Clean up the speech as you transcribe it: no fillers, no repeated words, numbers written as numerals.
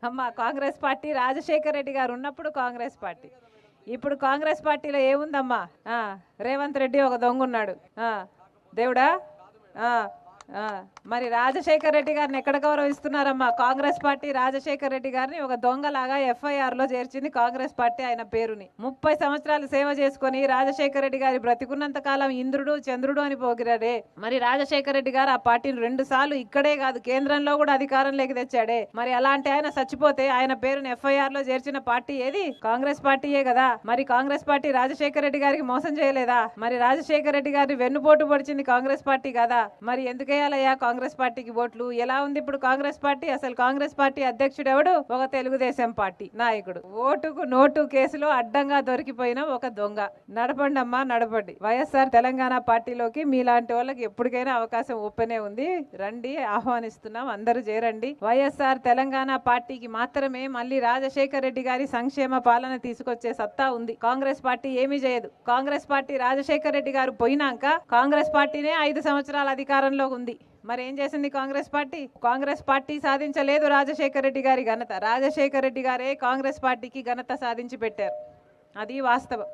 అమ్మ కాంగ్రెస్ పార్టీ రాజశేఖర్ రెడ్డి గారు ఉన్నప్పుడు కాంగ్రెస్ పార్టీ, ఇప్పుడు కాంగ్రెస్ పార్టీలో ఏముందమ్మా? రేవంత్ రెడ్డి ఒక దొంగ ఉన్నాడు. దేవుడా. మరి రాజశేఖర్ రెడ్డి గారిని ఎక్కడ గౌరవిస్తున్నారమ్మా? కాంగ్రెస్ పార్టీ రాజశేఖర్ రెడ్డి గారిని ఒక దొంగలాగా ఎఫ్ఐఆర్ లో చేర్చింది కాంగ్రెస్ పార్టీ. ఆయన పేరుని 30 సంవత్సరాలు సేవ చేసుకుని రాజశేఖర్ రెడ్డి గారి బ్రతికున్నంత కాలం ఇంద్రుడు చంద్రుడు అని పోగిరాడే. మరి రాజశేఖర్ రెడ్డి గారు ఆ పార్టీని 2 సార్లు ఇక్కడే కాదు కేంద్రంలో కూడా అధికారంలోకి తెచ్చాడే. మరి అలాంటి ఆయన చచ్చిపోతే ఆయన పేరుని ఎఫ్ఐఆర్ లో చేర్చిన పార్టీ ఏది? కాంగ్రెస్ పార్టీయే కదా. మరి కాంగ్రెస్ పార్టీ రాజశేఖర్ రెడ్డి గారికి మోసం చేయలేదా? మరి రాజశేఖర్ రెడ్డి గారిని వెన్నుపోటు పొడిచింది కాంగ్రెస్ పార్టీ కదా. మరి ఎందుకు వేయాలయ్యా కాంగ్రెస్ పార్టీకి ఓట్లు? ఎలా ఉంది ఇప్పుడు కాంగ్రెస్ పార్టీ? అసలు కాంగ్రెస్ పార్టీ అధ్యక్షుడు ఎవడు? ఒక తెలుగుదేశం పార్టీ నాయకుడు. ఓటుకు నోటు కేసులో అడ్డంగా దొరికిపోయిన ఒక దొంగ. నడపండి అమ్మా, నడపండి. వైఎస్ఆర్ తెలంగాణ పార్టీలోకి మీలాంటి వాళ్ళకి ఎప్పటికైనా అవకాశం ఓపెనే ఉంది. రండి, ఆహ్వానిస్తున్నాం, అందరూ చేరండి. వైఎస్ఆర్ తెలంగాణ పార్టీకి మాత్రమే మళ్ళీ రాజశేఖర్ రెడ్డి గారి సంక్షేమ పాలన తీసుకొచ్చే సత్తా ఉంది. కాంగ్రెస్ పార్టీ ఏమీ చేయదు. కాంగ్రెస్ పార్టీ రాజశేఖర్ రెడ్డి గారు పోయినాక కాంగ్రెస్ పార్టీనే 5 సంవత్సరాల అధికారంలో ఉంది. మరి ఏం చేసింది కాంగ్రెస్ పార్టీ? కాంగ్రెస్ పార్టీ సాధించలేదు రాజశేఖర్ రెడ్డి గారి ఘనత. రాజశేఖర్ రెడ్డి గారే కాంగ్రెస్ పార్టీకి ఘనత సాధించి పెట్టారు. అది వాస్తవం.